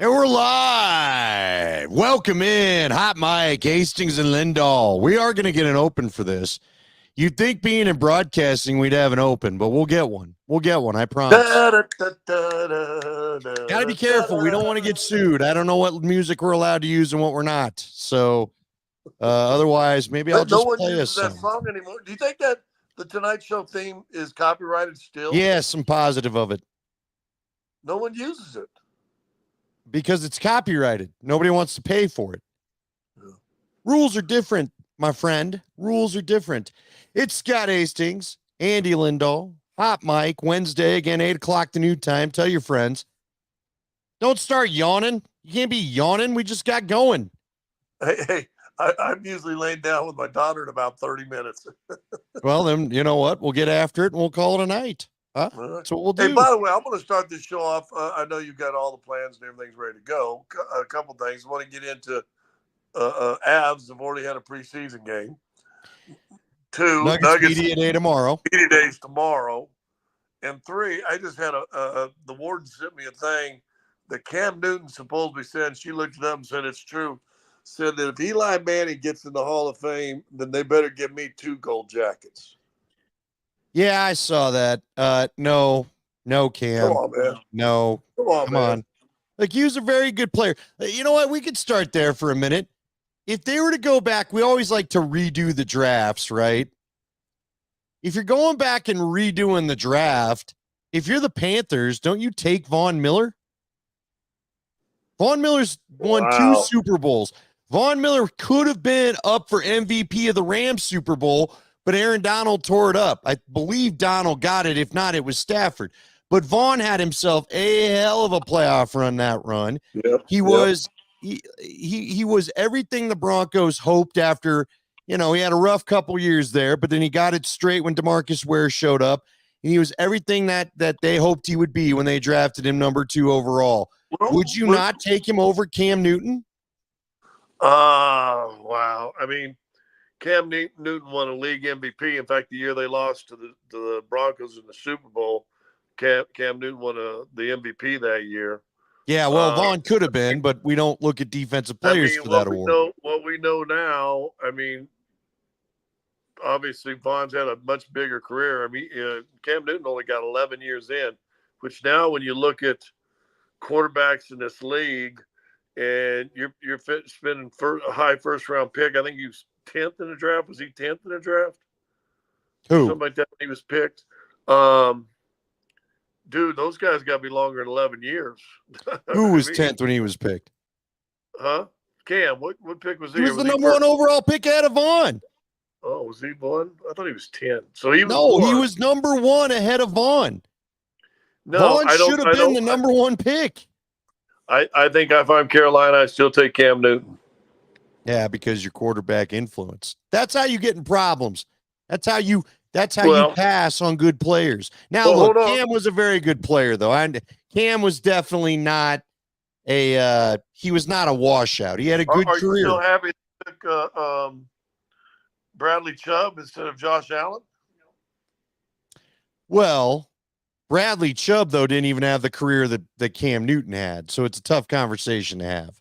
And we're live. Welcome in, Hot Mike, Hastings, and Lindahl. We are going to get an open for this. You'd think being in broadcasting, we'd have an open, but we'll get one. We'll get one, I promise. Got to be careful. We don't want to get sued. I don't know what music we're allowed to use and what we're not. So otherwise, maybe I'll just play us some. That song anymore. Do you think that the Tonight Show theme is copyrighted still? Yes, I'm positive of it. No one uses it. Because it's copyrighted. Nobody wants to pay for it. Yeah. Rules are different, my friend. Rules are different. It's Scott Hastings, Andy Lindahl, Hot Mike, Wednesday, again, 8 o'clock the new time. Tell your friends. Don't start yawning. You can't be yawning. We just got going. Hey, I'm usually laying down with my daughter in about 30 minutes. Well, then, you know what? We'll get after it and we'll call it a night. Huh? That's what we'll do. Hey, by the way, I'm going to start this show off. I know you've got all the plans and everything's ready to go. A couple things. I want to get into Avs have already had a preseason game. Two, Nuggets Media Day tomorrow. Media Days tomorrow. And three, I just had the warden sent me a thing that Cam Newton supposedly said. She looked it up and said it's true. Said that if Eli Manning gets in the Hall of Fame, then they better give me 2 gold jackets. Yeah, I saw that. No, Cam. Come on, man. No. Come on. Like, he was a very good player. You know what? We could start there for a minute. If they were to go back, we always like to redo the drafts, right? If you're going back and redoing the draft, if you're the Panthers, don't you take Von Miller? Von Miller's won 2 Super Bowls. Von Miller could have been up for MVP of the Rams Super Bowl, but Aaron Donald tore it up. I believe Donald got it. If not, it was Stafford. But Vaughn had himself a hell of a playoff run that run. Yep, he was everything the Broncos hoped after, he had a rough couple years there, but then he got it straight when DeMarcus Ware showed up. And he was everything that they hoped he would be when they drafted him number 2 overall. Would you not take him over Cam Newton? Wow. I mean, Cam Newton won a league MVP. In fact, the year they lost to the Broncos in the Super Bowl, Cam Newton won the MVP that year. Yeah, well, Vaughn could have been, but we don't look at defensive players for that award. What we know now, I mean, obviously Vaughn's had a much bigger career. I mean, Cam Newton only got 11 years in, which now when you look at quarterbacks in this league and you're spending a high first-round pick, I think he was 10th in the draft. Was he 10th in the draft? Who? Something like that. He was picked. Dude, those guys got to be longer than 11 years. Who was 10th when he was picked? Huh? Cam, what pick was he? He was the number 1 overall pick out of Vaughn. Oh, was he 1? I thought he was 10. So he was he was number 1 ahead of Vaughn. No, Vaughn should have been the number 1 pick. I think if I'm Carolina, I still take Cam Newton. Yeah, because your quarterback influence. That's how you get in problems. That's how you pass on good players. Now, look, Cam was a very good player, though. And Cam was definitely not he was not a washout. He had a good career. Are you still happy to pick Bradley Chubb instead of Josh Allen? Well, Bradley Chubb, though, didn't even have the career that Cam Newton had. So it's a tough conversation to have.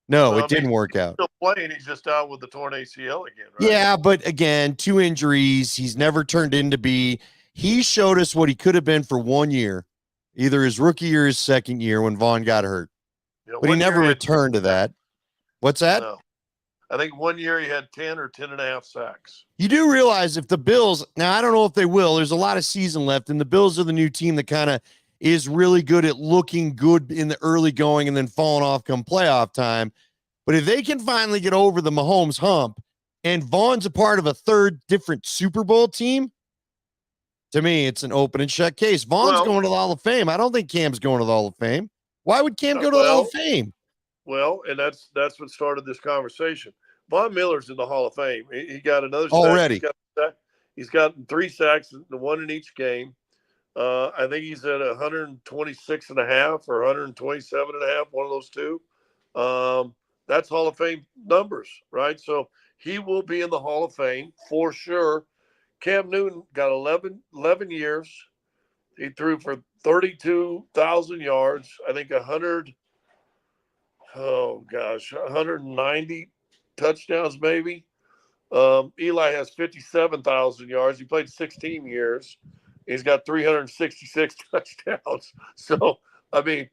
No, it didn't work out. He's still playing. He's just out with the torn ACL again, right? Yeah, but again, 2 injuries. He's never turned into be. He showed us what he could have been for 1 year, either his rookie or his second year when Vaughn got hurt. Yeah, but he never returned to that. What's that? No. I think 1 year he had 10 or 10.5 sacks. You do realize if the Bills, now I don't know if they will, there's a lot of season left, and the Bills are the new team that kind of is really good at looking good in the early going and then falling off come playoff time. But if they can finally get over the Mahomes hump and Vaughn's a part of a third different Super Bowl team, to me, it's an open and shut case. Vaughn's going to the Hall of Fame. I don't think Cam's going to the Hall of Fame. Why would Cam go to the Hall of Fame? Well, and that's what started this conversation. Von Miller's in the Hall of Fame. He got another sack. Already. He's gotten 3 sacks, the 1 in each game. I think he's at 126 and a half or 127 and a half, one of those two. That's Hall of Fame numbers, right? So he will be in the Hall of Fame for sure. Cam Newton got 11 years. He threw for 32,000 yards. I think 100 oh gosh, 190 touchdowns maybe. Eli has 57,000 yards. He played 16 years. He's got 366 touchdowns. So, I mean,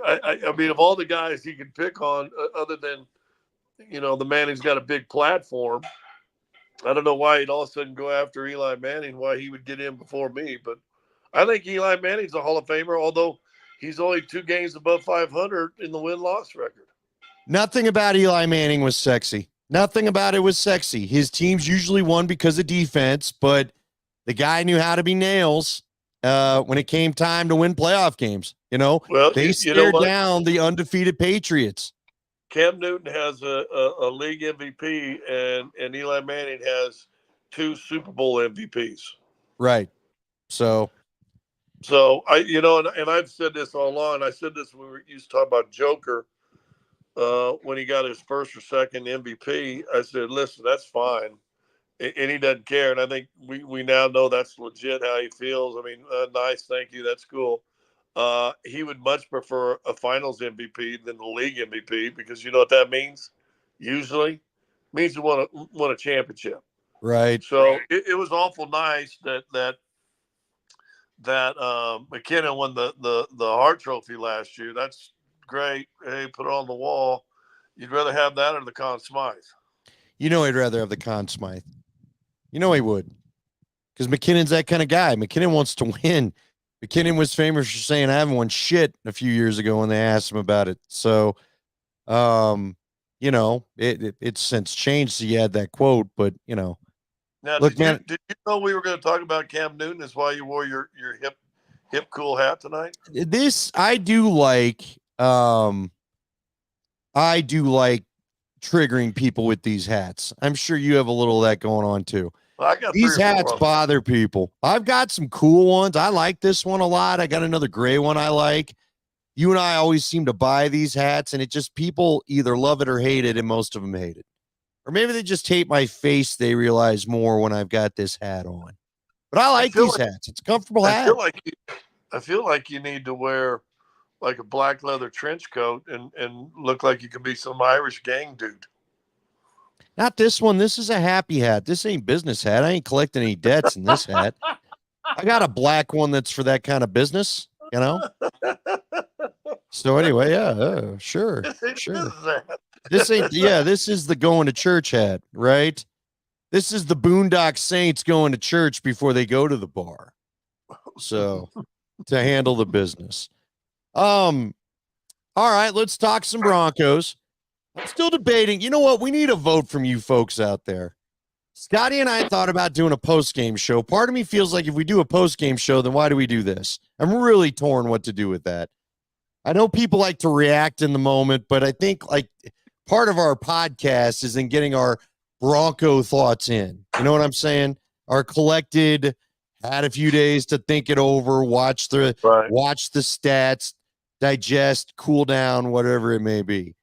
I mean, of all the guys he can pick on, other than the man who's got a big platform, I don't know why he'd all of a sudden go after Eli Manning. Why he would get in before me, but I think Eli Manning's a Hall of Famer. Although he's only 2 games above 500 in the win-loss record. Nothing about Eli Manning was sexy. Nothing about it was sexy. His teams usually won because of defense, but the guy knew how to be nails when it came time to win playoff games. Well, they stared down the undefeated Patriots. Cam Newton has a league MVP, and Eli Manning has 2 Super Bowl MVPs. Right. So and I've said this all along. I said this when we used to talk about Joker when he got his first or second MVP. I said, listen, that's fine. And he doesn't care. And I think we now know that's legit how he feels. I mean, nice, thank you. That's cool. He would much prefer a finals MVP than the league MVP, because you know what that means? Usually it means you won a championship. Right. So it was awful nice that McKinnon won the Hart Trophy last year. That's great. Hey, put it on the wall. You'd rather have that or the Conn Smythe? He'd rather have the Conn Smythe. He would, because McKinnon's that kind of guy. McKinnon wants to win. McKinnon was famous for saying, I haven't won shit a few years ago when they asked him about it. So, it's since changed. So you had that quote, but Now, look, did you know we were going to talk about Cam Newton? Is why you wore your hip cool hat tonight? This, I do like triggering people with these hats. I'm sure you have a little of that going on too. Well, I got these hats bother people. I've got some cool ones. I like this one a lot. I got another gray one I like. You and I always seem to buy these hats, and it just, people either love it or hate it, and most of them hate it. Or maybe they just hate my face. They realize more when I've got this hat on. But I like these hats. It's a comfortable hat. I feel like you need to wear like a black leather trench coat and look like you could be some Irish gang dude. Not this one. This is a happy hat. This ain't business hat. I ain't collecting any debts in this hat. I got a black one that's for that kind of business, So anyway, yeah, sure. This is the going to church hat, right? This is the Boondock Saints going to church before they go to the bar. So to handle the business. All right, let's talk some Broncos. I'm still debating. You know what? We need a vote from you folks out there. Scotty and I thought about doing a post-game show. Part of me feels like if we do a post-game show, then why do we do this? I'm really torn what to do with that. I know people like to react in the moment, but I think like part of our podcast is in getting our Bronco thoughts in. You know what I'm saying? Our collected, had a few days to think it over, watch the stats, digest, cool down, whatever it may be.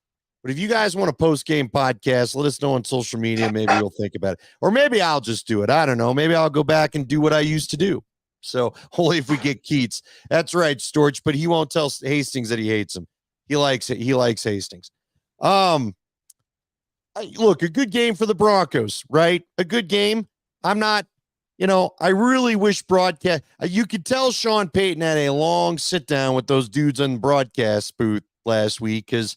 But if you guys want a post-game podcast, let us know on social media. Maybe we'll think about it. Or maybe I'll just do it. I don't know. Maybe I'll go back and do what I used to do. So only if we get Keats. That's right, Storch, but he won't tell Hastings that he hates him. He likes it. He likes Hastings. Look, a good game for the Broncos, right? A good game. I'm not, I really wish broadcast. You could tell Sean Payton had a long sit down with those dudes on the broadcast booth last week because,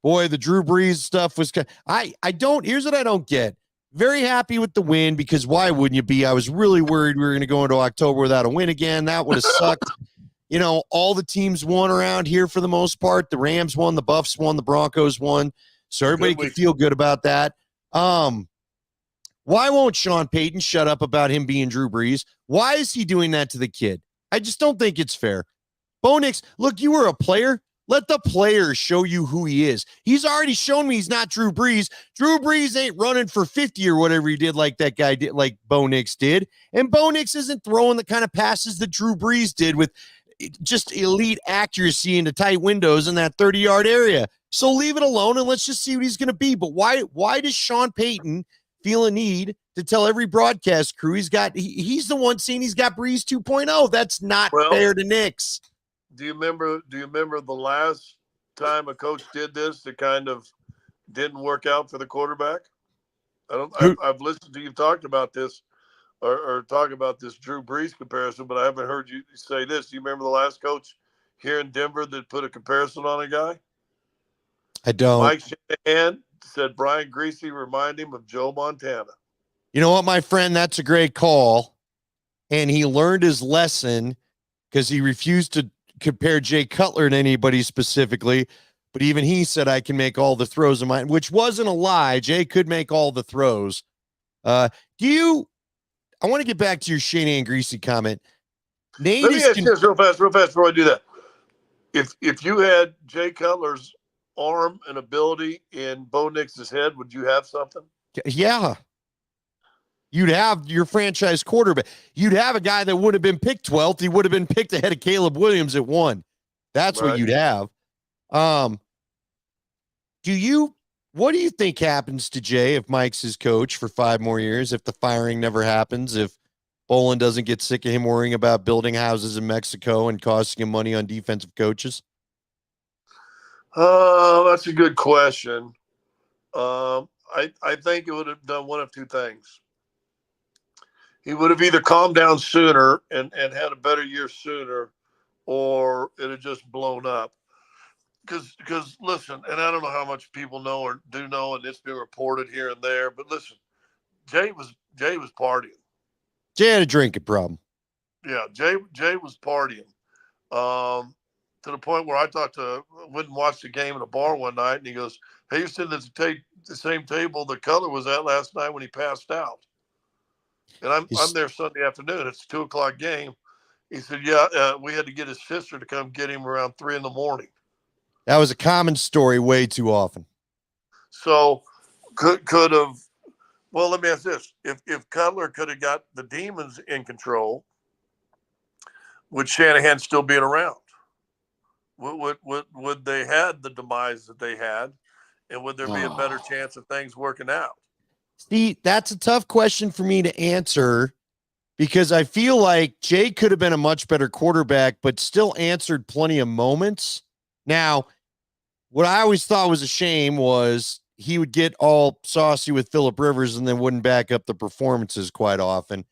boy, the Drew Brees stuff was. Here's what I don't get. Very happy with the win because why wouldn't you be? I was really worried we were going to go into October without a win again. That would have sucked. All the teams won around here for the most part. The Rams won, the Buffs won, the Broncos won. So everybody can feel good about that. Why won't Sean Payton shut up about him being Drew Brees? Why is he doing that to the kid? I just don't think it's fair. Bo Nix, look, you were a player. Let the players show you who he is. He's already shown me he's not Drew Brees. Drew Brees ain't running for 50 or whatever he did like that guy did, like Bo Nix did. And Bo Nix isn't throwing the kind of passes that Drew Brees did with just elite accuracy into tight windows in that 30-yard area. So leave it alone and let's just see what he's going to be. But why does Sean Payton feel a need to tell every broadcast crew he's the one saying he's got Brees 2.0? That's not fair to Nix. Do you remember the last time a coach did this that kind of didn't work out for the quarterback? Who? I've listened to you talked about this or talk about this Drew Brees comparison, but I haven't heard you say this. Do you remember the last coach here in Denver that put a comparison on a guy? I don't. Mike Shanahan said Brian Griese reminded him of Joe Montana. You know what, my friend? That's a great call. And he learned his lesson because he refused to compare Jay Cutler to anybody specifically. But even he said, I can make all the throws in mine, which wasn't a lie. Jay could make all the throws. I want to get back to your Shanahan Griese comment. Nate Let me ask you this real fast before I do that. If you had Jay Cutler's arm and ability in Bo Nix's head, would you have something? Yeah. You'd have your franchise quarterback. You'd have a guy that would have been picked 12th. He would have been picked ahead of Caleb Williams at 1. That's right. What you'd have. What do you think happens to Jay if Mike's his coach for 5 more years, if the firing never happens, if Bolin doesn't get sick of him worrying about building houses in Mexico and costing him money on defensive coaches? That's a good question. I think it would have done one of two things. He would have either calmed down sooner and had a better year sooner, or it had just blown up. Because listen, and I don't know how much people know or do know, and it's been reported here and there, but listen, Jay was partying. Jay had a drinking problem. Yeah, Jay was partying. To the point where went and watched the game in a bar one night, and he goes, "Hey, you're sitting at the same table the Cutler was at last night when he passed out." And I'm there Sunday afternoon. It's a 2:00 game. He said, "Yeah, we had to get his sister to come get him around 3 a.m. That was a common story way too often. So could have. Well, let me ask this: if Cutler could have got the demons in control, would Shanahan still be around? Would they had the demise that they had, and would there be a better chance of things working out? See, that's a tough question for me to answer because I feel like Jay could have been a much better quarterback, but still answered plenty of moments. Now, what I always thought was a shame was he would get all saucy with Phillip Rivers and then wouldn't back up the performances quite often.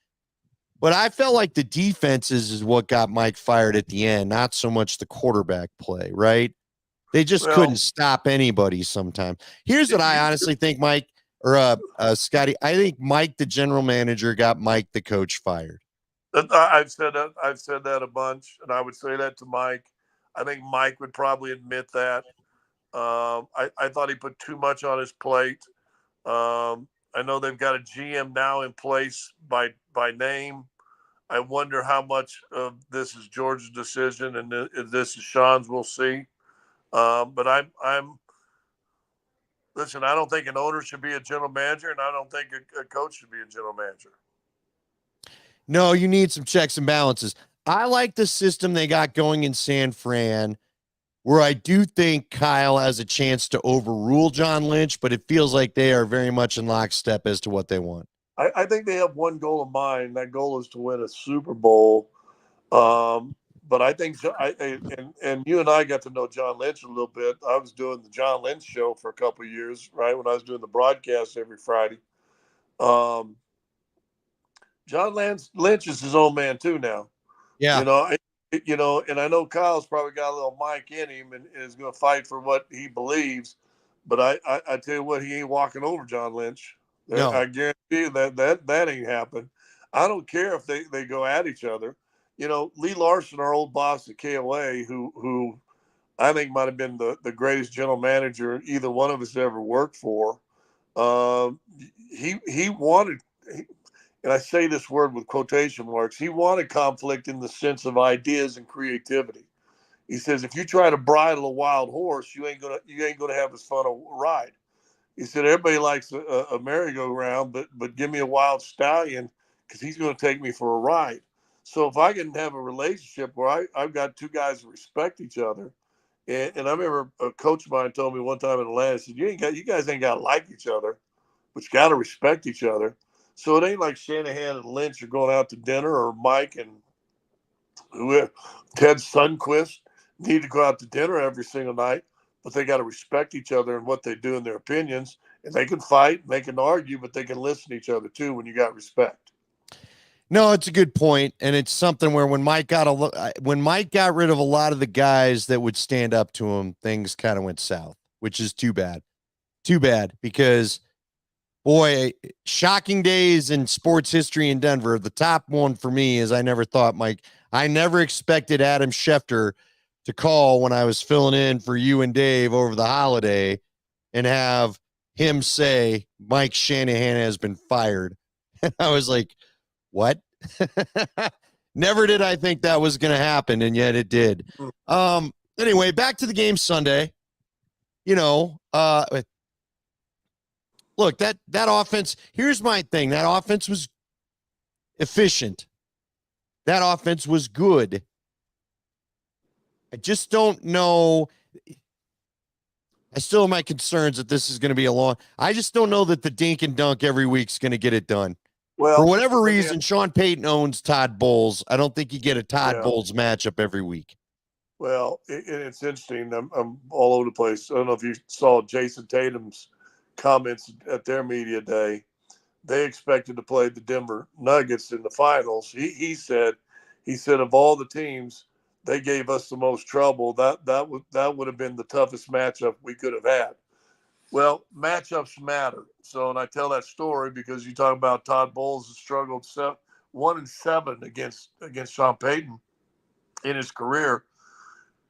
But I felt like the defenses is what got Mike fired at the end, not so much the quarterback play, right? They just couldn't stop anybody sometimes. Here's what I honestly think, Mike, or Scotty. I think Mike, the general manager, got Mike, the coach, fired. I've said that a bunch, and I would say that to Mike. I think Mike would probably admit that. I thought he put too much on his plate. I know they've got a GM now in place by name. I wonder how much of this is George's decision and this is Sean's. We'll see. But listen, I don't think an owner should be a general manager, and I don't think a coach should be a general manager. No, you need some checks and balances. I like the system they got going in San Fran, where I do think Kyle has a chance to overrule John Lynch, but it feels like they are very much in lockstep as to what they want. I think they have one goal in mind. That goal is to win a Super Bowl. But I think, and you and I got to know John Lynch a little bit. I was doing the John Lynch show for a couple of years, right, when I was doing the broadcast every Friday. John Lynch is his own man too now. Yeah. And I know Kyle's probably got a little Mike in him and is going to fight for what he believes. But I tell you what, he ain't walking over John Lynch. No. I guarantee you that ain't happen. I don't care if they go at each other. Lee Larson, our old boss at KOA, who I think might have been the greatest general manager either one of us ever worked for. He wanted, and I say this word with quotation marks, he wanted conflict in the sense of ideas and creativity. He says, if you try to bridle a wild horse, you ain't gonna have as fun a ride. He said, everybody likes a merry-go-round, but give me a wild stallion because he's going to take me for a ride. So if I can have a relationship where I've got two guys that respect each other, and I remember a coach of mine told me one time in Atlanta, he said, you guys ain't got to like each other, but you got to respect each other. So it ain't like Shanahan and Lynch are going out to dinner, or Mike and Ted Sundquist need to go out to dinner every single night. but they got to respect each other and what they do in their opinions. And they can fight, and they can argue, but they can listen to each other too when you got respect. No, it's a good point, and it's something where when Mike got rid of a lot of the guys that would stand up to him, things kind of went south, which is too bad. Too bad, because boy, shocking days in sports history in Denver. The top one for me is I never expected Adam Schefter to call when I was filling in for you and Dave over the holiday and have him say Mike Shanahan has been fired. And I was like, what? Never did I think that was going to happen, and yet it did. Anyway, back to the game Sunday. Look, that offense, here's my thing. That offense was efficient. That offense was good. I just don't know. I still have my concerns that this is going to be I just don't know that the dink and dunk every week is going to get it done. Well, for whatever reason, Sean Payton owns Todd Bowles. I don't think you get a Todd Bowles matchup every week. Well, it's interesting. I'm all over the place. I don't know if you saw Jason Tatum's comments at their media day. They expected to play the Denver Nuggets in the finals. He said of all the teams, they gave us the most trouble. That would have been the toughest matchup we could have had. Well, matchups matter. So, and I tell that story because you talk about Todd Bowles has struggled 1-7 against Sean Payton in his career.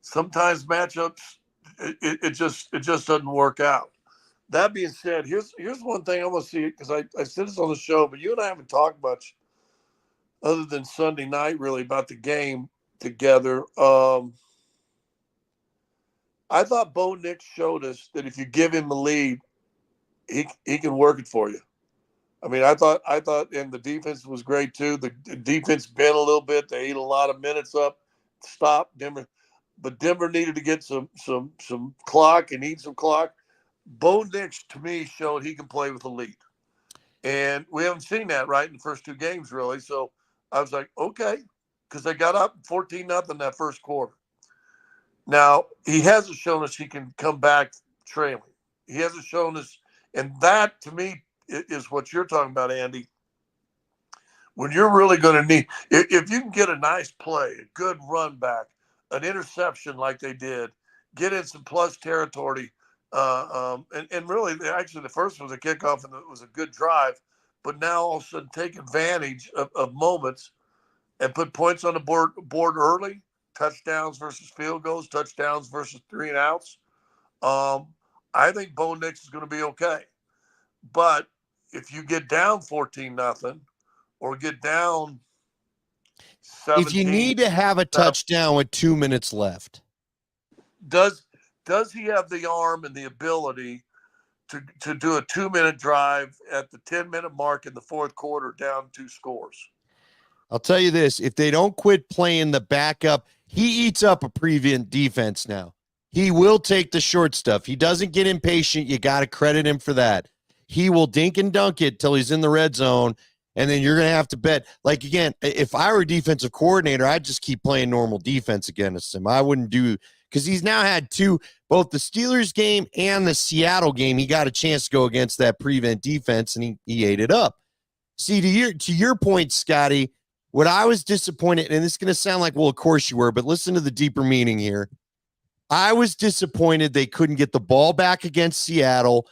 Sometimes matchups, it just doesn't work out. That being said, here's one thing I want to see, because I said this on the show, but you and I haven't talked much other than Sunday night really about the game together. I thought Bo Nix showed us that if you give him the lead, he can work it for you. I mean, I thought, and the defense was great too. The defense bent a little bit. They ate a lot of minutes up. Stop Denver, but Denver needed to get some clock and eat some clock. Bo Nix, to me, showed he can play with the lead. And we haven't seen that, right, in the first two games, really. So I was like, okay, because they got up 14-0 that first quarter. Now, he hasn't shown us he can come back trailing. He hasn't shown us, and that, to me, is what you're talking about, Andy. When you're really going to need, if you can get a nice play, a good run back, an interception like they did, get in some plus territory, and really, actually, the first was a kickoff and it was a good drive. But now all of a sudden, take advantage of moments and put points on the board early. Touchdowns versus field goals, touchdowns versus 3 and outs. I think Bo Nix is going to be okay. But if you get down 14-0 or get down 17, if you need to have a touchdown with 2 minutes left, does he have the arm and the ability to do a 2-minute drive at the 10-minute mark in the fourth quarter down 2 scores? I'll tell you this, if they don't quit playing the backup, he eats up a prevent defense now. He will take the short stuff. He doesn't get impatient. You got to credit him for that. He will dink and dunk it till he's in the red zone, and then you're going to have to bet. Like, again, if I were a defensive coordinator, I'd just keep playing normal defense against him. I wouldn't do, because he's now had both the Steelers game and the Seattle game, he got a chance to go against that prevent defense, and he ate it up. See, to your point, Scotty, what I was disappointed, and this is going to sound like, well, of course you were, but listen to the deeper meaning here. I was disappointed they couldn't get the ball back against Seattle.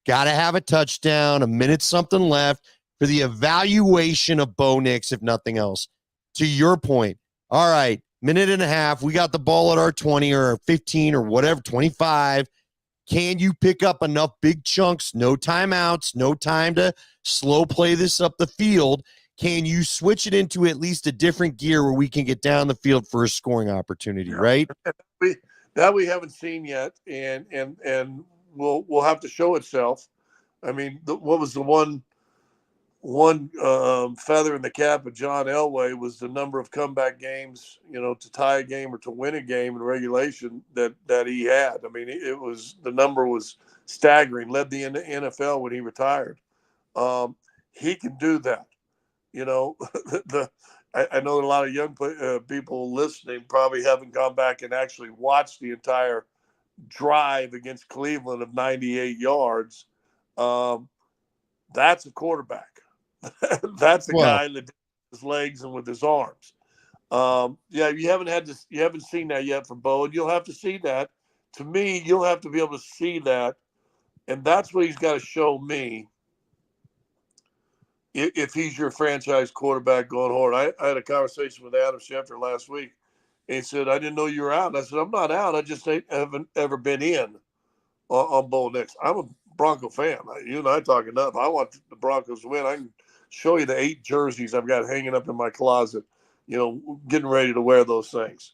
Got to have a touchdown, a minute something left for the evaluation of Bo Nix, if nothing else. To your point, all right, minute and a half, we got the ball at our 20 or our 15 or whatever, 25. Can you pick up enough big chunks, no timeouts, no time to slow play this up the field? Can you switch it into at least a different gear where we can get down the field for a scoring opportunity, right? We haven't seen yet, and will have to show itself. I mean, what was the one feather in the cap of John Elway was the number of comeback games, to tie a game or to win a game in regulation that he had. I mean, the number was staggering. Led the NFL when he retired. He can do that. I know a lot of young people listening probably haven't gone back and actually watched the entire drive against Cleveland of 98 yards. That's a quarterback. That's a Well, guy that did his legs and with his arms. Yeah, you haven't seen that yet from Bo, and you'll have to see that. To me, you'll have to be able to see that, and that's what he's got to show me if he's your franchise quarterback going forward. I had a conversation with Adam Schefter last week, and he said, "I didn't know you were out." And I said, "I'm not out. I just haven't ever been in on Bo Nix. I'm a Bronco fan. You and I talk enough. I want the Broncos to win. I can show you the 8 jerseys I've got hanging up in my closet, getting ready to wear those things.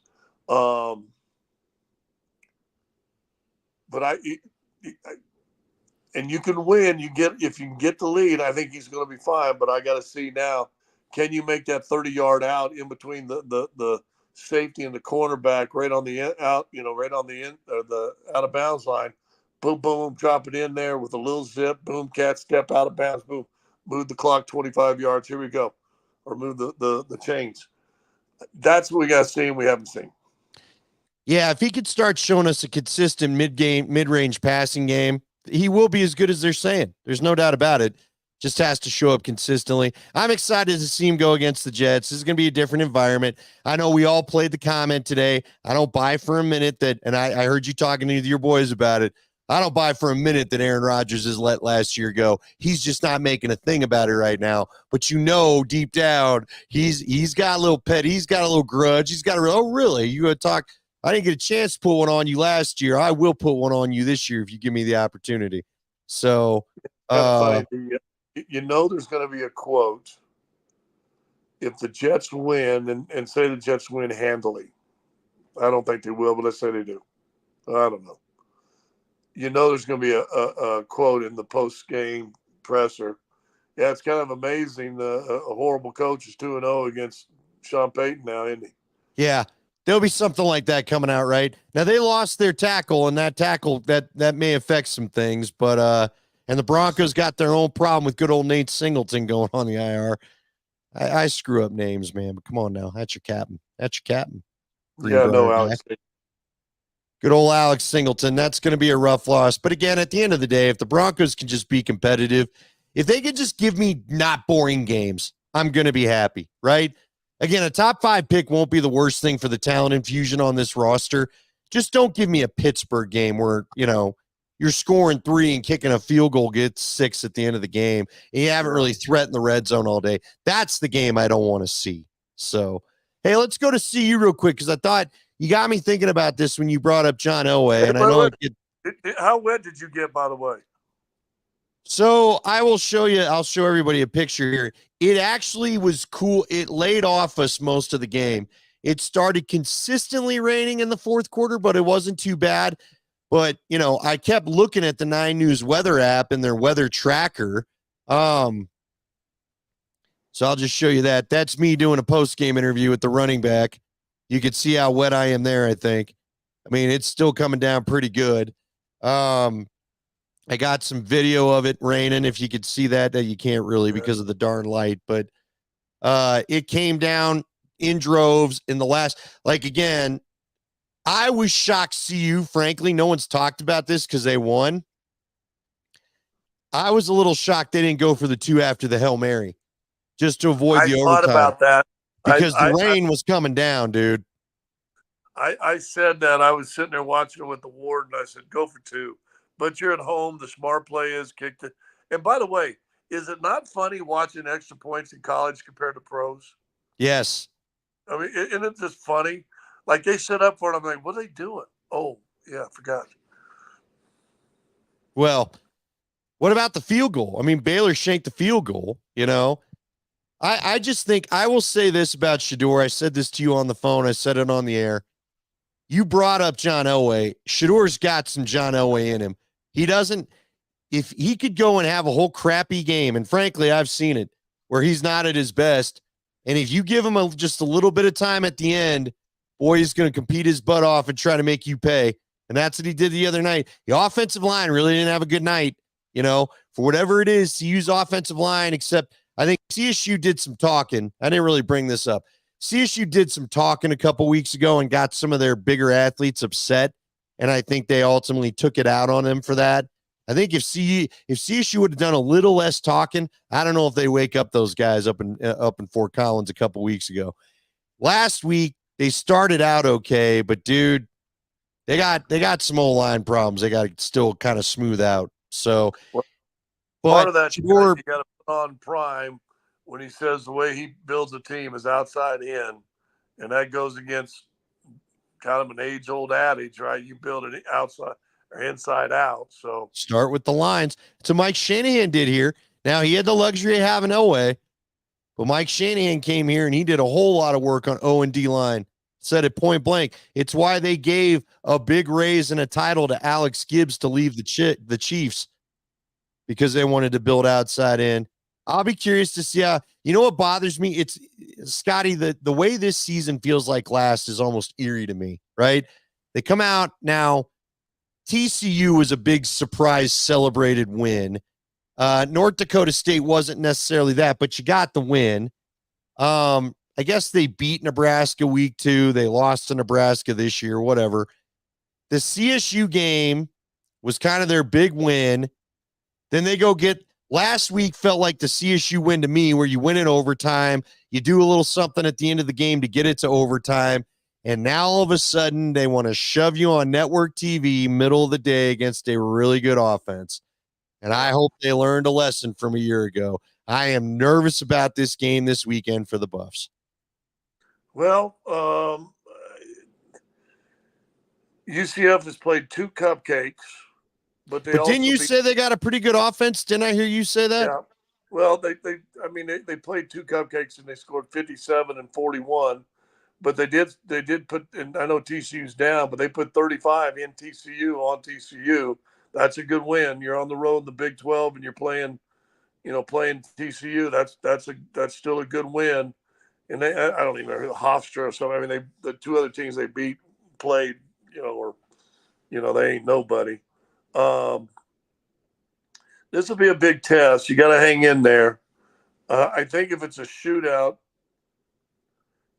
But and you can win. If you can get the lead, I think he's going to be fine. But I got to see now, can you make that 30-yard out in between the safety and the cornerback right on the the out of bounds line? Boom, boom, drop it in there with a little zip. Boom, cat step out of bounds. Boom, move the clock 25 yards. Here we go, or move the chains. That's what we got to see, and we haven't seen. yeah, if he could start showing us a consistent mid-range passing game, he will be as good as they're saying. There's no doubt about it. Just has to show up consistently. I'm excited to see him go against the Jets. This is going to be a different environment. I know we all played the comment today. I don't buy for a minute that, and I heard you talking to your boys about it. I don't buy for a minute that Aaron Rodgers has let last year go. He's just not making a thing about it right now. But deep down, he's got a little pet. He's got a little grudge. He's got oh, really? You going to talk? I didn't get a chance to put one on you last year. I will put one on you this year if you give me the opportunity. So, there's going to be a quote if the Jets win and say the Jets win handily. I don't think they will, but let's say they do. I don't know. There's going to be a quote in the post-game presser. Yeah, it's kind of amazing. A horrible coach is 2-0 against Sean Payton now, isn't he? Yeah, there'll be something like that coming out, right? Now, they lost their tackle, and that tackle, that may affect some things. But and the Broncos got their own problem with good old Nate Singleton going on the IR. I screw up names, man, but come on now. That's your captain. Yeah, no, Alex. Good old Alex Singleton. That's going to be a rough loss. But again, at the end of the day, if the Broncos can just be competitive, if they could just give me not boring games, I'm going to be happy, right? Again, a top 5 pick won't be the worst thing for the talent infusion on this roster. Just don't give me a Pittsburgh game where, you're scoring 3 and kicking a field goal, gets 6 at the end of the game, and you haven't really threatened the red zone all day. That's the game I don't want to see. So, hey, let's go to CU real quick because I thought you got me thinking about this when you brought up John Elway. And I know how wet did you get, by the way? So I will show you. I'll show everybody a picture here. It actually was cool. It laid off us most of the game. It started consistently raining in the fourth quarter, but it wasn't too bad. But, I kept looking at the 9 News weather app and their weather tracker. So I'll just show you that. That's me doing a post-game interview with the running back. You can see how wet I am there, I think. I mean, it's still coming down pretty good. I got some video of it raining. If you could see that you can't really because of the darn light. But it came down in droves in the last, again, I was shocked. CU, frankly, no one's talked about this because they won. I was a little shocked they didn't go for the 2 after the Hail Mary just to avoid the overtime. I thought about that. Because the rain was coming down, dude. I said that. I was sitting there watching it with the warden. I said, go for 2. But you're at home. The smart play is kick it. And by the way, is it not funny watching extra points in college compared to pros? Yes. I mean, isn't it just funny? They set up for it. I'm like, what are they doing? Oh, yeah, I forgot. Well, what about the field goal? I mean, Baylor shanked the field goal, I just think I will say this about Shedeur. I said this to you on the phone. I said it on the air. You brought up John Elway. Shedeur's got some John Elway in him. He doesn't, if he could go and have a whole crappy game, and frankly, I've seen it, where he's not at his best, and if you give him just a little bit of time at the end, boy, he's going to compete his butt off and try to make you pay. And that's what he did the other night. The offensive line really didn't have a good night, for whatever it is to use offensive line, except I think CSU did some talking. I didn't really bring this up. CSU did some talking a couple weeks ago and got some of their bigger athletes upset and I think they ultimately took it out on them for that. I think if CSU would have done a little less talking, I don't know if they wake up those guys up in Fort Collins a couple weeks ago. Last week they started out okay, but dude, they got some O-line problems. They got to still kind of smooth out. So, Well, but part of that, sure, you got to put on Prime when he says the way he builds a team is outside in, and that goes against kind of an age-old adage, right? You build it outside or inside out. So start with the lines. So Mike Shanahan did here. Now he had the luxury of having Elway, but Mike Shanahan came here and he did a whole lot of work on O and D line. Said it point blank. It's why they gave a big raise and a title to Alex Gibbs to leave the Chiefs, because they wanted to build outside in. I'll be curious to see how, you know what bothers me? It's Scotty, the way this season feels like last is almost eerie to me, right? They come out now. TCU was a big surprise celebrated win. North Dakota State wasn't necessarily that, but you got the win. I guess they beat Nebraska week 2. They lost to Nebraska this year, whatever. The CSU game was kind of their big win. Then they go get, last week felt like the CSU win to me, where you win in overtime. You do a little something at the end of the game to get it to overtime. And now all of a sudden they want to shove you on network TV middle of the day against a really good offense. And I hope they learned a lesson from a year ago. I am nervous about this game this weekend for the Buffs. Well, UCF has played 2 cupcakes, but didn't you say they got a pretty good offense? Didn't I hear you say that? Yeah. Well, they played 2 cupcakes and they scored 57 and 41, but they did put, and I know TCU's down, but they put 35 in TCU on TCU. That's a good win. You're on the road in the Big 12 and you're playing TCU. That's still a good win. And I don't even remember Hofstra or something. I mean, the 2 other teams they beat played, they ain't nobody. This will be a big test. You got to hang in there. I think if it's a shootout,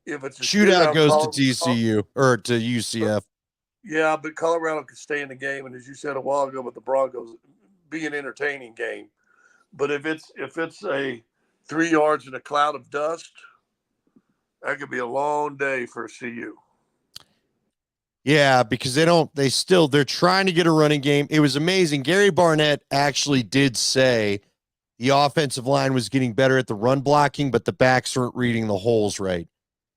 goes to TCU or to UCF. Yeah, but Colorado could stay in the game, and as you said a while ago with the Broncos, be an entertaining game. But if it's a 3 yards in a cloud of dust, that could be a long day for CU. Yeah, because they're trying to get a running game. It was amazing. Gary Barnett actually did say the offensive line was getting better at the run blocking, but the backs weren't reading the holes right.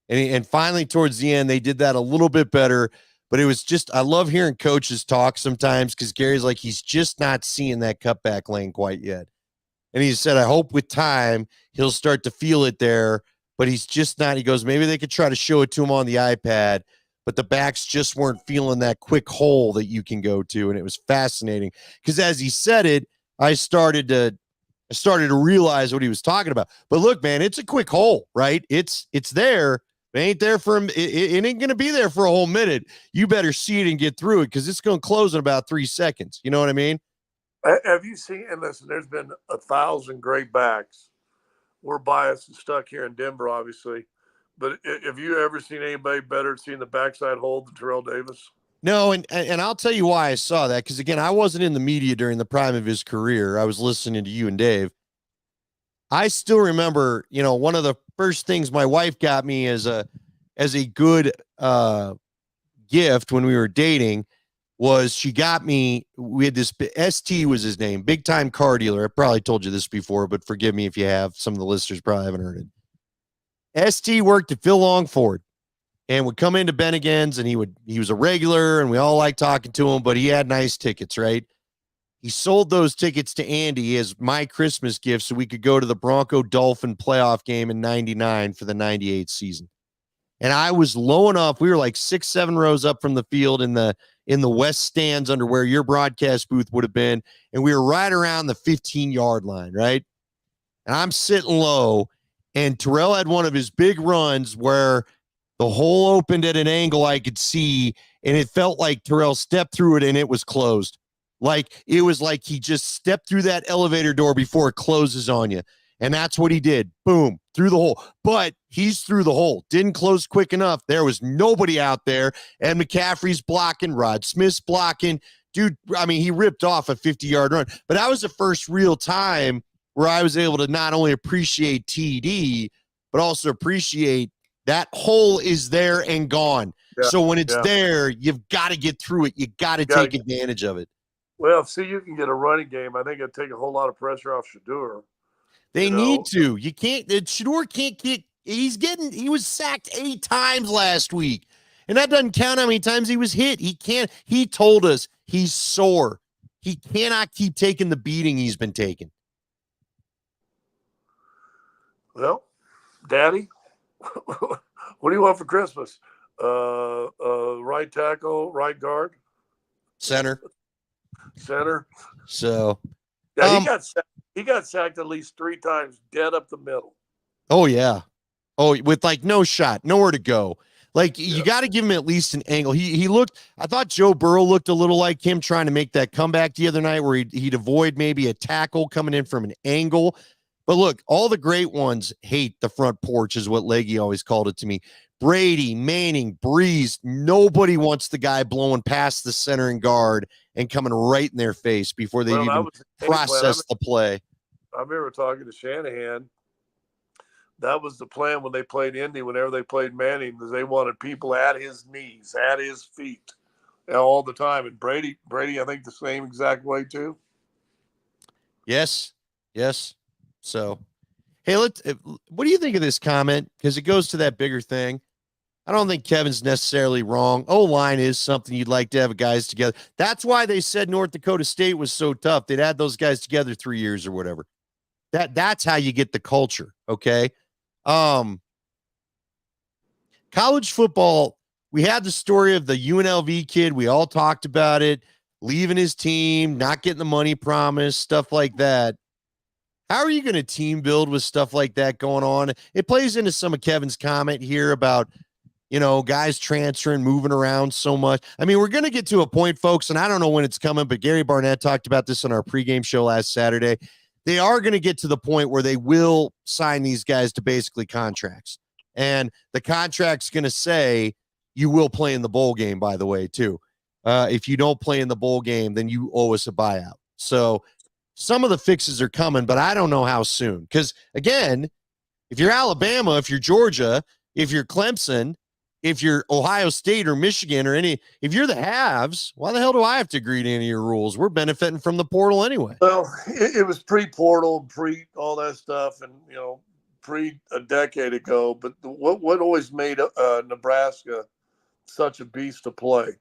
And finally, towards the end, they did that a little bit better. But it was just, I love hearing coaches talk sometimes, because Gary's like, he's just not seeing that cutback lane quite yet. And he said, I hope with time he'll start to feel it there, but he's just not. He goes, maybe they could try to show it to him on the iPad, but the backs just weren't feeling that quick hole that you can go to. And it was fascinating because as he said it, I started to realize what he was talking about. But look, man, it's a quick hole, right? It's there. It ain't there for him. It ain't going to be there for a whole minute. You better see it and get through it, because it's going to close in about 3 seconds. You know what I mean? Have you seen, and listen, there's been 1,000 great backs. We're biased and stuck here in Denver, obviously. But have you ever seen anybody better at seeing the backside hole than Terrell Davis? No, and I'll tell you why I saw that, because, again, I wasn't in the media during the prime of his career. I was listening to you and Dave. I still remember, one of the first things my wife got me as a good gift when we were dating was she got me, we had this, ST was his name, big time car dealer. I probably told you this before, but forgive me if you have. Some of the listeners probably haven't heard it. ST worked at Phil Longford and would come into Bennigan's, and he was a regular, and we all liked talking to him, but he had nice tickets, right? He sold those tickets to Andy as my Christmas gift so we could go to the Bronco Dolphin playoff game in 99 for the 98 season. And I was low enough. We were like 6-7 rows up from the field in the west stands under where your broadcast booth would have been. And we were right around the 15-yard line, right? And I'm sitting low, and Terrell had one of his big runs where the hole opened at an angle I could see, and it felt like Terrell stepped through it and it was closed. Like, it was like he just stepped through that elevator door before it closes on you. And that's what he did. Boom, through the hole. But he's through the hole. Didn't close quick enough. There was nobody out there. And McCaffrey's blocking. Rod Smith's blocking. Dude, I mean, he ripped off a 50-yard run. But that was the first real time where I was able to not only appreciate TD, but also appreciate that hole is there and gone. Yeah, so when it's there, you've got to get through it. You got to take advantage of it. Well, see, you can get a running game. I think it'd take a whole lot of pressure off Shedeur. They need to. You can't. Shedeur can't get. He was sacked 8 times last week, and that doesn't count how many times he was hit. He can't. He told us he's sore. He cannot keep taking the beating he's been taking. Well, Daddy, what do you want for Christmas? Right tackle, right guard, center. So yeah, he got sacked at least 3 times, dead up the middle. Oh yeah, with like no shot, nowhere to go. Like you got to give him at least an angle. He looked. I thought Joe Burrow looked a little like him trying to make that comeback the other night, where he'd avoid maybe a tackle coming in from an angle. But look, all the great ones hate the front porch, is what Leggy always called it to me. Brady, Manning, Breeze, nobody wants the guy blowing past the center and guard and coming right in their face before they even process the play. I remember talking to Shanahan. That was the plan when they played Indy, whenever they played Manning, because they wanted people at his knees, at his feet, all the time. And Brady, I think the same exact way too. Yes. So, hey, what do you think of this comment? Because it goes to that bigger thing. I don't think Kevin's necessarily wrong. O-line is something you'd like to have guys together. That's why they said North Dakota State was so tough. They'd had those guys together 3 years or whatever. That's how you get the culture, okay? College football, we had the story of the UNLV kid. We all talked about it, leaving his team, not getting the money promised, stuff like that. How are you going to team build with stuff like that going on? It plays into some of Kevin's comment here about, guys transferring, moving around so much. I mean, we're going to get to a point, folks, and I don't know when it's coming, but Gary Barnett talked about this on our pregame show last Saturday. They are going to get to the point where they will sign these guys to basically contracts. And the contract's going to say you will play in the bowl game, by the way, too. If you don't play in the bowl game, then you owe us a buyout. So some of the fixes are coming, but I don't know how soon. Because, again, if you're Alabama, if you're Georgia, if you're Clemson, if you're Ohio State or Michigan or if you're the haves, why the hell do I have to agree to any of your rules? We're benefiting from the portal anyway. Well, it was pre-portal, all that stuff, and, pre a decade ago. But what always made Nebraska such a beast to play?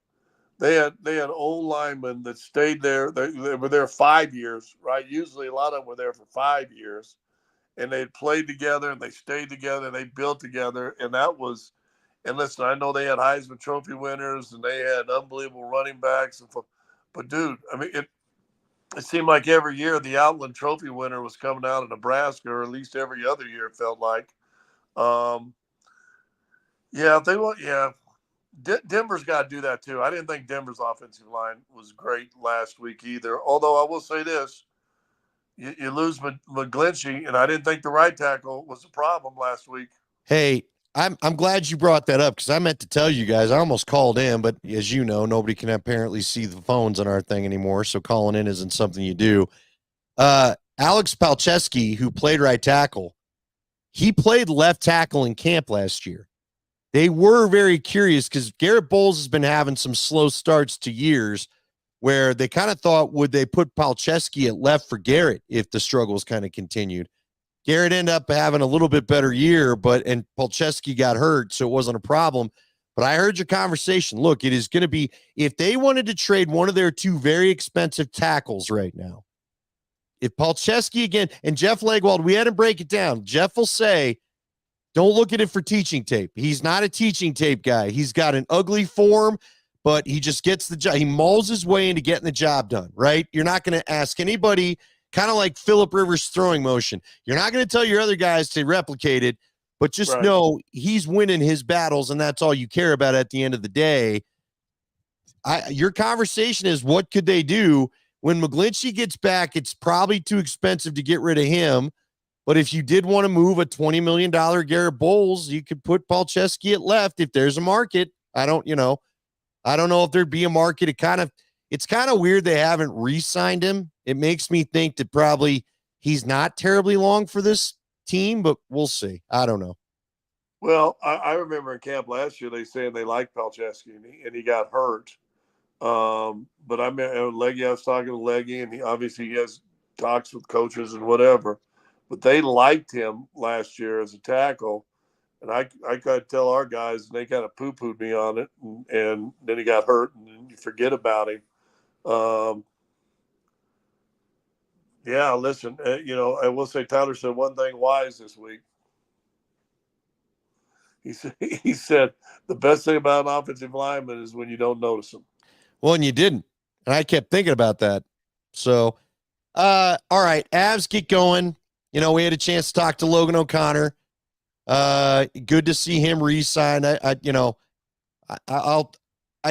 They had old linemen that stayed there. They were there 5 years, right? Usually a lot of them were there for 5 years, and they played together and they stayed together and they built together. And that was, and listen, I know they had Heisman Trophy winners and they had unbelievable running backs. But dude, I mean, it seemed like every year the Outland Trophy winner was coming out of Nebraska, or at least every other year it felt like. Denver's got to do that too. I didn't think Denver's offensive line was great last week either. Although I will say this, you lose McGlinchey, and I didn't think the right tackle was a problem last week. Hey, I'm glad you brought that up, because I meant to tell you guys. I almost called in, but as you know, nobody can apparently see the phones on our thing anymore, so calling in isn't something you do. Alex Palczewski, who played right tackle, he played left tackle in camp last year. They were very curious because Garrett Bowles has been having some slow starts to years where they kind of thought, would they put Palczewski at left for Garrett if the struggles kind of continued? Garrett ended up having a little bit better year, and Palczewski got hurt, so it wasn't a problem. But I heard your conversation. Look, it is going to be, if they wanted to trade one of their 2 very expensive tackles right now, if Palczewski again, and Jeff Legwald, we had to break it down. Jeff will say, don't look at it for teaching tape. He's not a teaching tape guy. He's got an ugly form, but he just gets the job. He mauls his way into getting the job done, right? You're not going to ask anybody, kind of like Phillip Rivers' throwing motion. You're not going to tell your other guys to replicate it, but just know he's winning his battles, and that's all you care about at the end of the day. Your conversation is, what could they do? When McGlinchey gets back, it's probably too expensive to get rid of him. But if you did want to move a $20 million Garrett Bowles, you could put Palczewski at left if there's a market. I don't know if there'd be a market. It's kind of weird they haven't re-signed him. It makes me think that probably he's not terribly long for this team, but we'll see. I don't know. Well, I remember in camp last year they saying they liked Palczewski and he got hurt. But I mean, Leggy, I was talking to Leggy, and he obviously has talks with coaches and whatever. But they liked him last year as a tackle, and I got to tell our guys, and they kind of poo pooed me on it, and then he got hurt, and then you forget about him. Yeah, listen, I will say Tyler said one thing wise this week. He said the best thing about an offensive lineman is when you don't notice them. Well, and you didn't. And I kept thinking about that. So, all right, Avs get going. We had a chance to talk to Logan O'Connor. Good to see him re-sign. I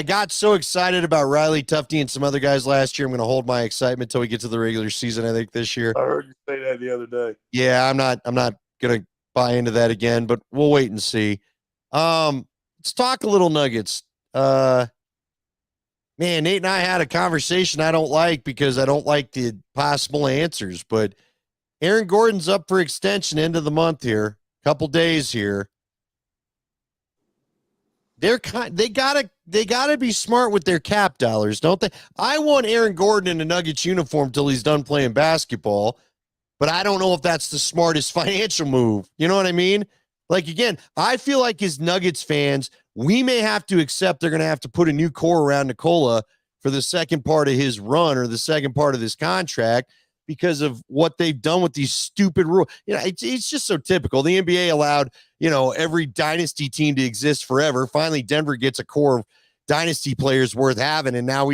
got so excited about Riley Tufte and some other guys last year. I'm going to hold my excitement until we get to the regular season. I think this year. I heard you say that the other day. Yeah, I'm not going to buy into that again, but we'll wait and see. Let's talk a little Nuggets. Man, Nate and I had a conversation I don't like because I don't like the possible answers, but Aaron Gordon's up for extension end of the month here, couple days here. They gotta be smart with their cap dollars, don't they? I want Aaron Gordon in a Nuggets uniform till he's done playing basketball, but I don't know if that's the smartest financial move. You know what I mean? Like, again, I feel like as Nuggets fans, we may have to accept they're going to have to put a new core around Nikola for the second part of his run or the second part of this contract because of what they've done with these stupid rules. It's just so typical. The NBA allowed, every dynasty team to exist forever. Finally, Denver gets a core of dynasty players worth having, and now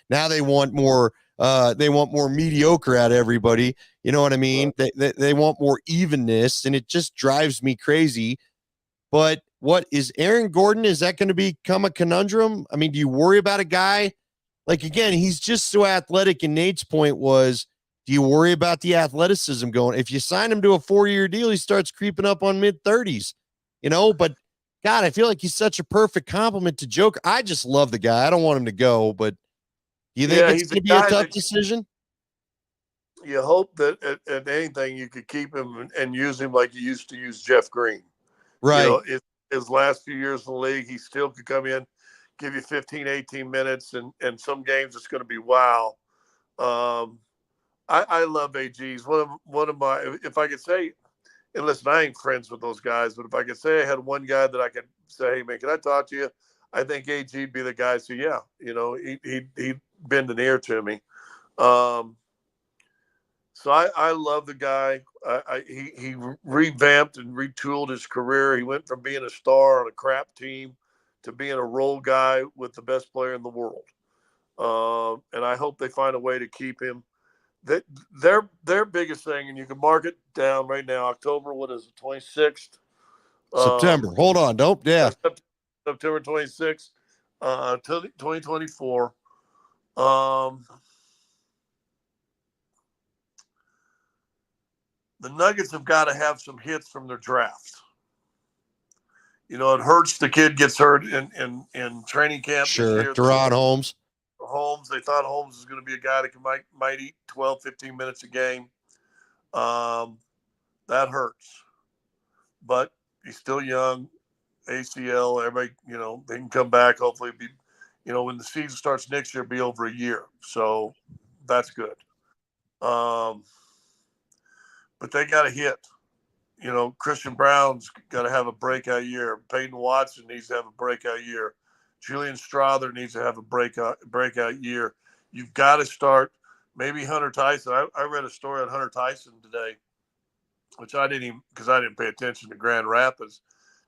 now they want more mediocre out of everybody. You know what I mean? They want more evenness, and it just drives me crazy. But what is Aaron Gordon? Is that going to become a conundrum? I mean, do you worry about a guy? Like, again, he's just so athletic, and Nate's point was, do you worry about the athleticism going? If you sign him to a 4-year deal, he starts creeping up on mid-30s, but God, I feel like he's such a perfect compliment to Joker. I just love the guy. I don't want him to go, but do you think it's going to be a tough decision? You hope that at anything you could keep him and use him like you used to use Jeff Green. Right. His last few years in the league, he still could come in, give you 15, 18 minutes, and some games it's going to be wow. I love AGs. One of my, if I could say, and listen, I ain't friends with those guys, but if I could say I had one guy that I could say, hey man, can I talk to you? I think AG'd be the guy. So yeah, he'd bend an ear to me. So I love the guy. He revamped and retooled his career. He went from being a star on a crap team to being a role guy with the best player in the world. And I hope they find a way to keep him. Their biggest thing, and you can mark it down right now, October, what is it, 26th? September. Hold on. September 26th, 2024. The Nuggets have got to have some hits from their draft. It hurts the kid gets hurt in training camp Sure. this year. Deron Holmes. They thought Holmes was going to be a guy that might eat 12, 15 minutes a game. That hurts. But he's still young. ACL, everybody, they can come back. Hopefully be, when the season starts next year, be over a year. So that's good. But they got to hit. Christian Brown's got to have a breakout year. Peyton Watson needs to have a breakout year. Julian Strother needs to have a breakout year. You've got to start. Maybe Hunter Tyson. I read a story on Hunter Tyson today, which I didn't pay attention to Grand Rapids.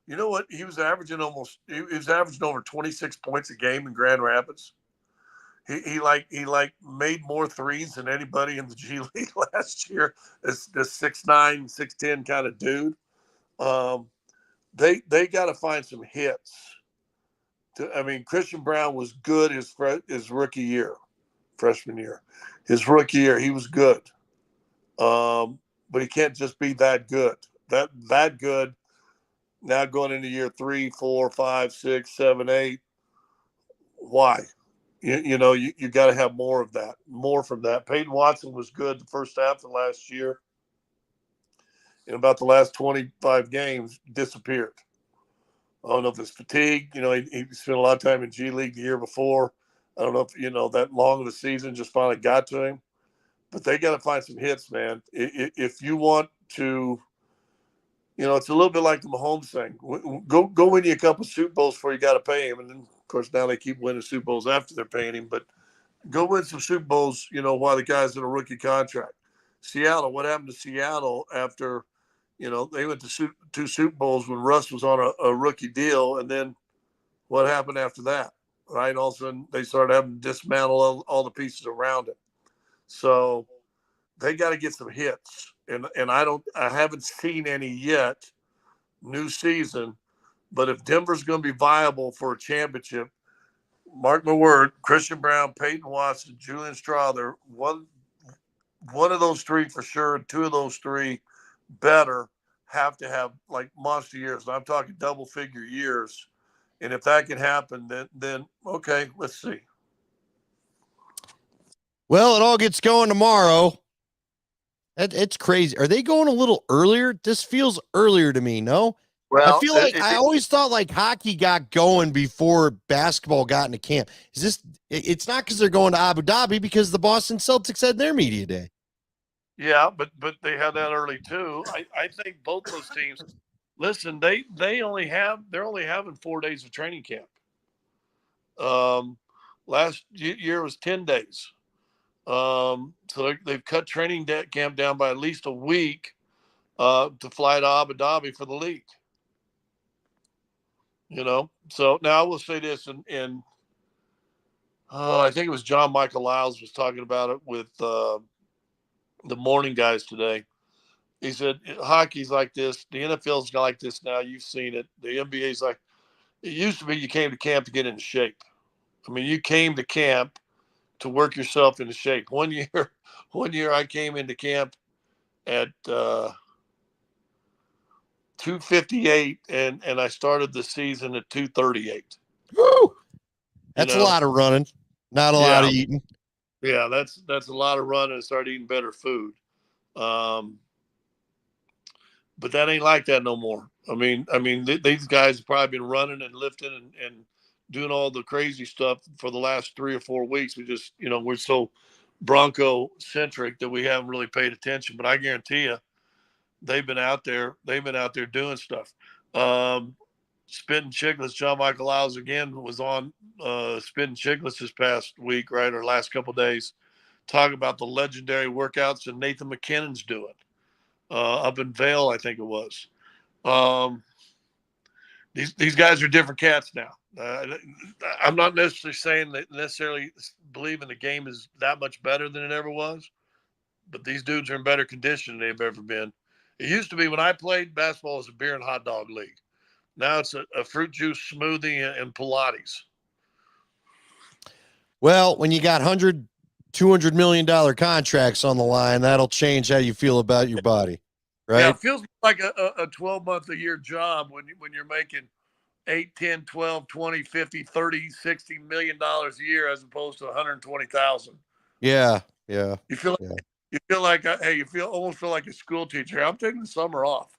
You know what? He was averaging over 26 points a game in Grand Rapids. He made more threes than anybody in the G League last year. This 6'9", 6'10" kind of dude. They got to find some hits. Christian Brown was good his rookie year, freshman year. His rookie year, he was good. but he can't just be that good. That good. Now going into year 3, 4, 5, 6, 7, 8. Why? You got to have more of that, more from that. Peyton Watson was good the first half of last year. In about the last 25 games, disappeared. I don't know if it's fatigue. He spent a lot of time in G League the year before. I don't know if, that long of a season just finally got to him. But they got to find some hits, man. If you want to, it's a little bit like the Mahomes thing. Go win you a couple Super Bowls before you got to pay him. And then, of course, now they keep winning Super Bowls after they're paying him. But go win some Super Bowls, while the guy's in a rookie contract. Seattle, what happened to Seattle after, they went to 2 Super Bowls when Russ was on a rookie deal. And then what happened after that, right? All of a sudden, they started having to dismantle all the pieces around it. So they got to get some hits. And I haven't seen any yet, new season. But if Denver's going to be viable for a championship, mark my word, Christian Brown, Peyton Watson, Julian Strother, one of those 3 for sure, and 2 of those 3 better have to have like monster years. And I'm talking double-figure years. And if that can happen, then okay, let's see. Well, it all gets going tomorrow. It's crazy. Are they going a little earlier? This feels earlier to me, no? Well, I feel like I always thought like hockey got going before basketball got into camp. It's not because they're going to Abu Dhabi, because the Boston Celtics had their media day. Yeah, but they had that early too. I think both those teams, listen, they're only having 4 days of training camp. Last year was 10 days. So they've cut training camp down by at least a week to fly to Abu Dhabi for the league. So now I will say this, and I think it was John Michael Lyles was talking about it with the morning guys today. He said hockey's like this, the NFL's like this now. You've seen it. The NBA's like it used to be. You came to camp to get into shape. I mean, you came to camp to work yourself into shape. One year I came into camp at 258, and I started the season at 238. Woo! That's a lot of running, not a lot of eating. Yeah, that's a lot of running and start eating better food. But that ain't like that no more. I mean, these guys have probably been running and lifting and doing all the crazy stuff for the last 3 or 4 weeks. We just, we're so Bronco centric that we haven't really paid attention. But I guarantee you, they've been out there doing stuff. Spitting Chicklets, John Michael Lyles again was on Spitting Chicklets this past week, right, or last couple of days, talking about the legendary workouts that Nathan McKinnon's doing up in Vail, I think it was. These guys are different cats now. I'm not necessarily believing the game is that much better than it ever was, but these dudes are in better condition than they've ever been. It used to be when I played basketball, as a beer and hot dog league. Now it's a fruit juice smoothie and Pilates. Well, when you got $200 million contracts on the line, that'll change how you feel about your body, right? Yeah, it feels like a 12-month-a-year job when you're making 8, 10, 12, 20, 50, 30, 60 million dollars a year as opposed to 120,000. Yeah. You feel like almost feel like a school teacher. I'm taking the summer off.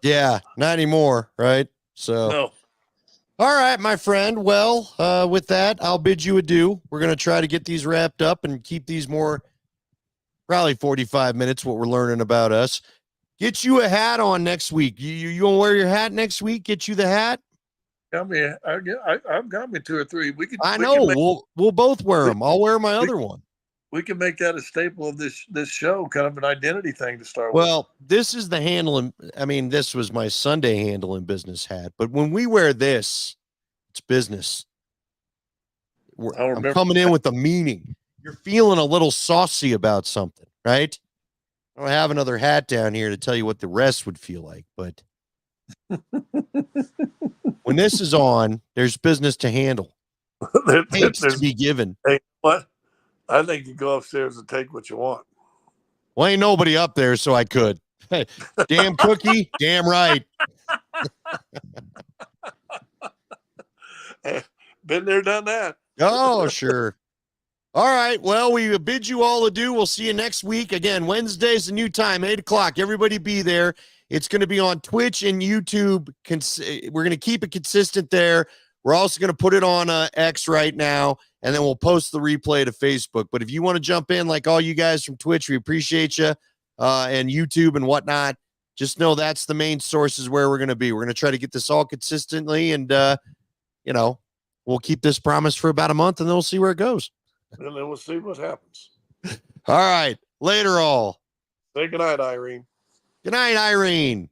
Yeah, not anymore, right? So no. All right, my friend. Well, with that, I'll bid you adieu. We're going to try to get these wrapped up and keep these probably 45 minutes, what we're learning about us. Get you a hat on next week. You going to wear your hat next week? Get you the hat? I've got me 2 or 3. We'll both wear them. I'll wear my other one. We can make that a staple of this show, kind of an identity thing to start with. Well, this is the handling. I mean, this was my Sunday handling business hat, but when we wear this, it's business. I'm coming in with a meaning. You're feeling a little saucy about something, right? I don't have another hat down here to tell you what the rest would feel like, but when this is on, there's business to handle. There's to be given. Hey, what? I think you go upstairs and take what you want. Well, ain't nobody up there, so I could. Hey, damn cookie, damn right. Been there, done that. Oh, sure. All right. Well, we bid you all adieu. We'll see you next week. Again, Wednesday's the new time, 8 o'clock. Everybody be there. It's going to be on Twitch and YouTube. We're going to keep it consistent there. We're also going to put it on X right now, and then we'll post the replay to Facebook. But if you want to jump in, like all you guys from Twitch, we appreciate you, and YouTube and whatnot. Just know that's the main sources where we're going to be. We're going to try to get this all consistently, and, we'll keep this promise for about a month, and then we'll see where it goes. And then we'll see what happens. All right. Later, all. Say goodnight, Irene. Good night, Irene.